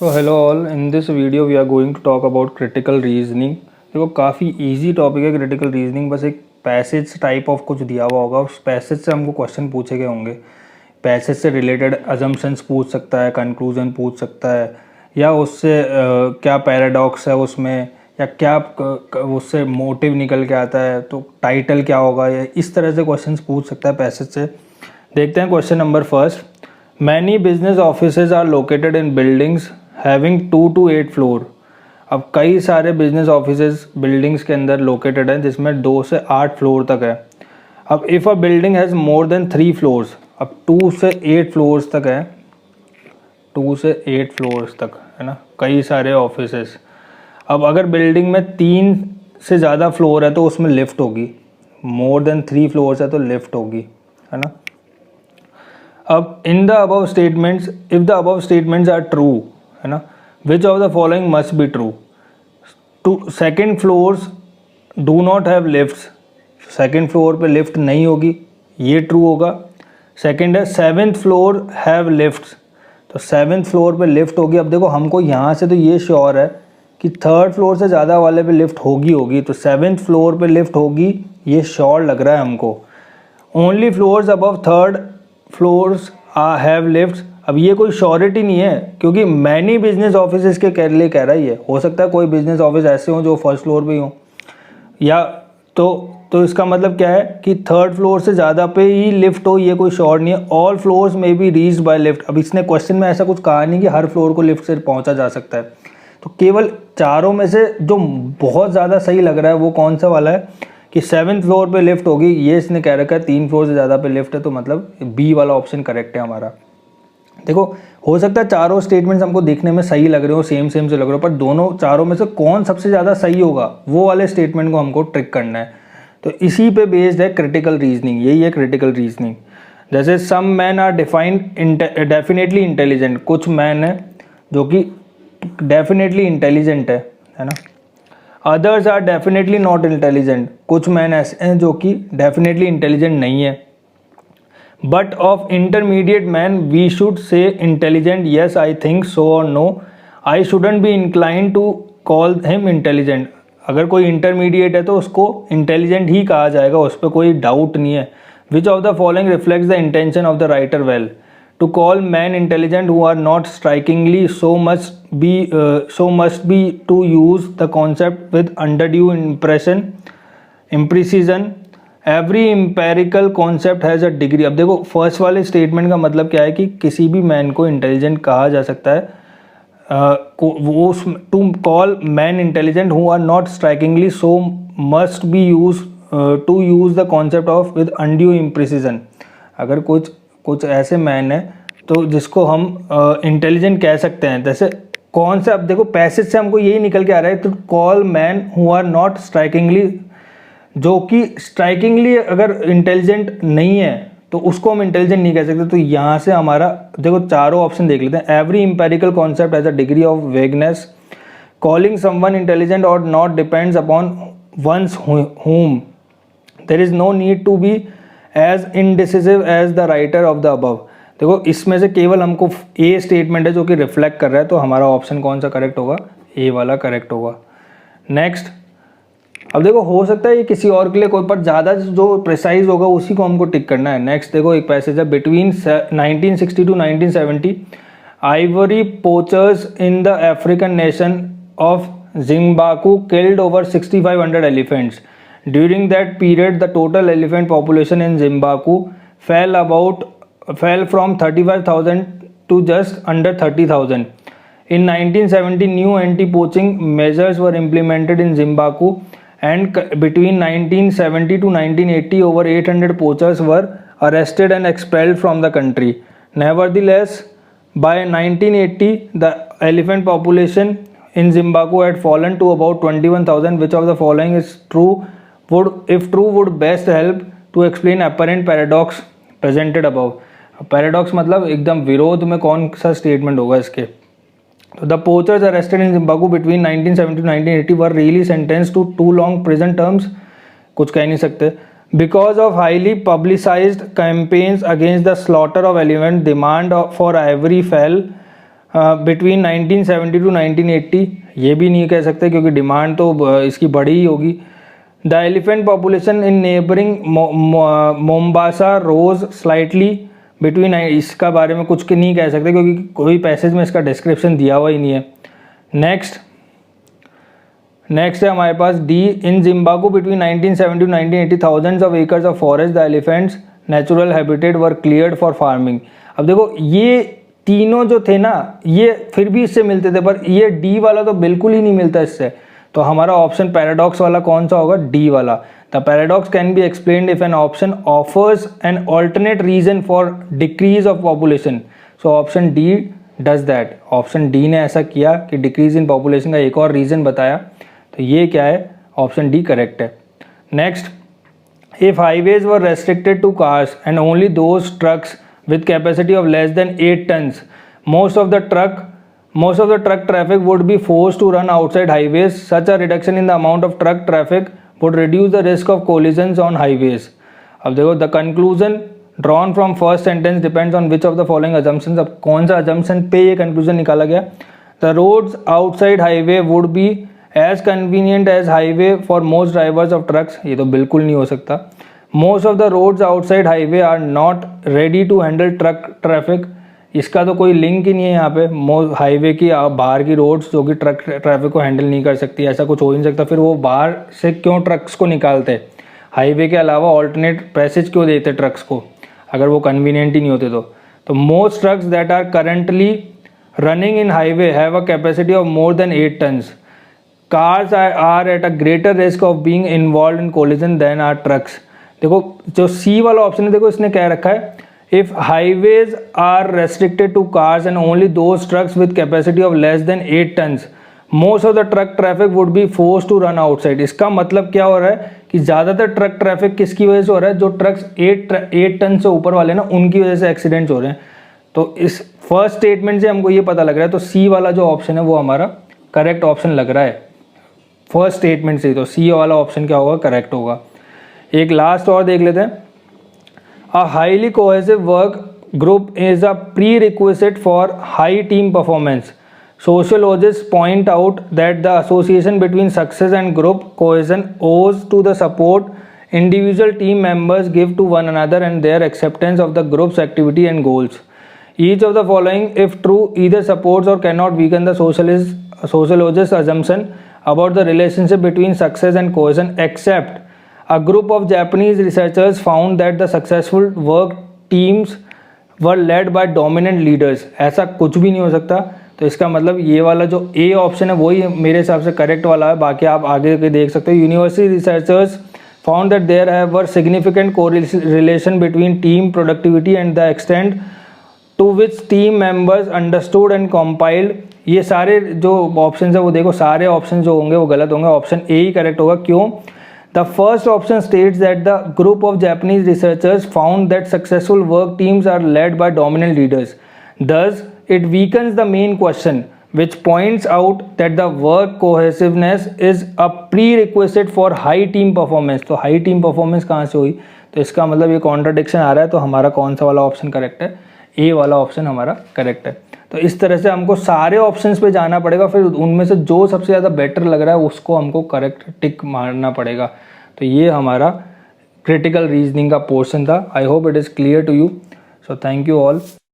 So hello all, in this video we are going to talk about critical reasoning. देखो काफ़ी easy topic है critical reasoning. बस एक passage type of कुछ दिया हुआ होगा, उस पैसेज से हमको क्वेश्चन पूछे गए होंगे। पैसेज से रिलेटेड अजम्पशंस पूछ सकता है, कंक्लूजन पूछ सकता है, या उससे क्या पैराडॉक्स है उसमें, या क्या उससे मोटिव निकल के आता है, तो टाइटल क्या होगा, या इस तरह से क्वेश्चन पूछ सकता है पैसेज से। देखते हैं question number first. Many business offices are located in buildings having 2 to 8 floor. अब कई सारे बिजनेस ऑफिसेज बिल्डिंग्स के अंदर लोकेटेड हैं जिसमें 2 से 8 फ्लोर तक है। अब if a building has more than 3 floors, अब 2 से 8 फ्लोर्स तक है, 2 से 8 फ्लोर्स तक है ना, कई सारे ऑफिसेज। अब अगर बिल्डिंग में 3 से ज़्यादा फ्लोर है तो उसमें लिफ्ट होगी, मोर देन 3 फ्लोर्स है तो लिफ्ट होगी, है ना। अब in the above statements, if the above statements are true, है ना, which of the following must be true. Two second floors do not have lifts, second floor पे लिफ्ट नहीं होगी, ये ट्रू होगा। सेकेंड है 7th फ्लोर हैव लिफ्ट्स, तो 7th floor पे लिफ्ट होगी। अब देखो हमको यहाँ से तो ये श्योर है कि 3rd फ्लोर से ज़्यादा वाले पे लिफ्ट होगी, तो 7th फ्लोर पे लिफ्ट होगी, ये श्योर लग रहा है हमको। Only floors above 3rd floors have lifts, अब ये कोई श्योरिटी नहीं है क्योंकि मैनी बिजनेस ऑफिस के लिए कह रहा है ये। हो सकता है कोई बिजनेस ऑफिस ऐसे हो जो फर्स्ट फ्लोर पे ही हो, या तो इसका मतलब क्या है कि 3rd फ्लोर से ज़्यादा पे ही लिफ्ट हो, ये कोई श्योर नहीं है। ऑल फ्लोर्स में बी रीच्ड बाय लिफ्ट, अब इसने क्वेश्चन में ऐसा कुछ कहा नहीं कि हर फ्लोर को लिफ्ट से पहुंचा जा सकता है। तो केवल चारों में से जो बहुत ज़्यादा सही लग रहा है वो कौन सा वाला है कि 7th फ्लोर पे लिफ्ट होगी, ये इसने कह रखा है। 3 फ्लोर से ज़्यादा पे लिफ्ट है, तो मतलब बी वाला ऑप्शन करेक्ट है हमारा। देखो हो सकता है चारों स्टेटमेंट्स हमको देखने में सही लग रहे हो, सेम से लग रहे हो, पर दोनों चारों में से कौन सबसे ज़्यादा सही होगा वो वाले स्टेटमेंट को हमको ट्रिक करना है। तो इसी पे बेस्ड है क्रिटिकल रीजनिंग, यही है क्रिटिकल रीजनिंग। जैसे some man are defined definitely intelligent, कुछ मैन है जो कि डेफिनेटली इंटेलिजेंट है ना। Others are definitely not intelligent, कुछ मैन ऐसे हैं जो कि डेफिनेटली इंटेलिजेंट नहीं है। But of intermediate man we should say intelligent, yes I think so और no, I shouldn't be incline to call him intelligent. अगर कोई इंटरमीडिएट है तो उसको इंटेलिजेंट ही कहा जाएगा, उस पर कोई डाउट नहीं है। Which of the following reflects the intention of the writer well, to call man intelligent who are not strikingly so must be to use the concept with undue imprecision. Every empirical concept has a degree. अब देखो first वाले statement का मतलब क्या है कि किसी भी मैन को इंटेलिजेंट कहा जा सकता है, वो to call man intelligent who are not strikingly so must be use to use the concept of with undue imprecision. अगर कुछ ऐसे मैन है तो जिसको हम इंटेलिजेंट कह सकते हैं, जैसे कौन से, अब देखो पैसेज से हमको यही निकल के आ रहा है, तो call man who are not strikingly, जो कि स्ट्राइकिंगली अगर इंटेलिजेंट नहीं है तो उसको हम इंटेलिजेंट नहीं कह सकते। तो यहाँ से हमारा देखो चारों ऑप्शन देख लेते हैं। Every empirical concept has a degree of vagueness, calling someone intelligent और not depends upon one's whom, there is no need to be as indecisive as the writer of the above. देखो इसमें से केवल हमको ए statement है जो कि reflect कर रहा है, तो हमारा ऑप्शन कौन सा करेक्ट होगा, ए वाला करेक्ट होगा। नेक्स्ट, अब देखो हो सकता है ये किसी और के लिए कोई, पर ज़्यादा जो प्रिसाइज होगा उसी को हमको टिक करना है। नेक्स्ट देखो एक पैसेज है, between 1960 to 1970 Ivory poachers in the African nation of Zimbabwe killed over 6500 elephants. During that period the total elephant population in Zimbabwe fell from 35,000 to just under 30,000. In 1970 new anti-poaching measures were implemented in Zimbabwe, and between 1970 to 1980 over 800 poachers were arrested and expelled from the country. Nevertheless, by 1980 the elephant population in Zimbabwe had fallen to about 21,000. Which of the following is true, if true, would best help to explain apparent paradox presented above? Paradox मतलब एकदम विरोध में कौन सा statement होगा इसके। तो the poachers arrested in Zimbabwe between 1970 to 1980 were really sentence to 2 long prison terms, कुछ कह नहीं सकते। Because of highly publicised campaigns against the slaughter of elephant, demand for ivory fell between 1970 to 1980, ये भी नहीं कह सकते क्योंकि डिमांड तो इसकी बड़ी ही होगी। The elephant population in neighbouring Mombasa rose slightly between, इसका बारे में कुछ नहीं कह सकते क्योंकि कोई पैसेज में इसका डिस्क्रिप्शन दिया हुआ ही नहीं है। नेक्स्ट है हमारे पास D, in Zimbabwe between 1970 to 1980 thousands of acres of forest the elephant's natural habitat were cleared for farming. अब देखो ये तीनों जो थे ना ये फिर भी इससे मिलते थे, पर ये डी वाला तो बिल्कुल ही नहीं मिलता इससे। तो हमारा ऑप्शन पैराडॉक्स वाला कौन सा होगा? डी वाला। The paradox can be explained if an option offers an alternate reason for decrease of population. So option D does that. Option D ने ऐसा किया कि डिक्रीज इन पॉपुलेशन का एक और रीजन बताया, तो ये क्या है? ऑप्शन डी करेक्ट है। Next, if highways were restricted to cars and only those trucks with capacity of less than 8 tons, most of the truck traffic would be forced to run outside highways. Such a reduction in the amount of truck traffic would reduce the risk of collisions on highways. अब देखो, the conclusion drawn from first sentence depends on which of the following assumptions. अब कौन सा assumption पे ये conclusion निकाला गया? The roads outside highway would be as convenient as highway for most drivers of trucks. ये तो बिल्कुल नहीं हो सकता। Most of the roads outside highway are not ready to handle truck traffic. इसका तो कोई लिंक ही नहीं है यहाँ पे। हाईवे की बाहर की रोड्स जो कि ट्रक ट्रैफिक को हैंडल नहीं कर सकती, ऐसा कुछ हो ही नहीं सकता। फिर वो बाहर से क्यों ट्रक्स को निकालते? हाईवे के अलावा ऑल्टरनेट पैसेज क्यों देते ट्रक्स को अगर वो कन्वीनियंट ही नहीं होते तो most trucks that are currently running in highway have a capacity of more than 8 tons. Cars are at a greater risk of being involved in collision than are trucks. देखो जो सी वाला option है, देखो इसने क्या रखा है? If highways are restricted to cars and only those trucks with capacity of less than 8 tons, most of the truck traffic would be force to run outside. इसका मतलब क्या हो रहा है कि ज़्यादातर ट्रक ट्रैफिक किसकी वजह से हो रहा है? जो ट्रक्स 8 टन से ऊपर वाले ना उनकी वजह से एक्सीडेंट्स हो रहे हैं। तो इस फर्स्ट स्टेटमेंट से हमको ये पता लग रहा है, तो सी वाला जो ऑप्शन है वो हमारा करेक्ट ऑप्शन लग रहा है फर्स्ट स्टेटमेंट से। तो सी वाला ऑप्शन क्या होगा? करेक्ट होगा। एक लास्ट और देख लेते हैं। A highly cohesive work group is a pre requisite for hi team performance. Sociologists point out that the association between success and group cohesion owes to the support individual team members give to one another and their acceptance of the group's activity and goals. Each of the following, if true, either supports or cannot weaken the sociologist's assumption about the relationship between success and cohesion, except a group of Japanese researchers found that the successful work teams were led by dominant leaders. ऐसा कुछ भी नहीं हो सकता। तो इसका मतलब ये वाला जो ए ऑप्शन है वही मेरे हिसाब से करेक्ट वाला है। बाकी आप आगे के देख सकते हो। University researchers found that there have significant correlation between team productivity and the extent to which team members understood and compiled. ये सारे जो ऑप्शन है वो देखो, सारे ऑप्शन जो होंगे वो गलत होंगे। ऑप्शन ए ही करेक्ट होगा। क्यों? The first option states that the group of Japanese researchers found that successful work teams are led by dominant leaders. Thus, it weakens the main question, which points out that the work cohesiveness is a prerequisite for high team performance. तो high team performance कहाँ से हुई? तो इसका मतलब ये contradiction आ रहा है। तो हमारा कौन सा वाला ऑप्शन करेक्ट है? ए वाला ऑप्शन हमारा करेक्ट है। तो इस तरह से हमको सारे ऑप्शंस पे जाना पड़ेगा, फिर उनमें से जो सबसे ज़्यादा बेटर लग रहा है उसको हमको करेक्ट टिक मारना पड़ेगा। तो ये हमारा क्रिटिकल रीजनिंग का पोर्शन था। I hope it is clear to you. So thank you all.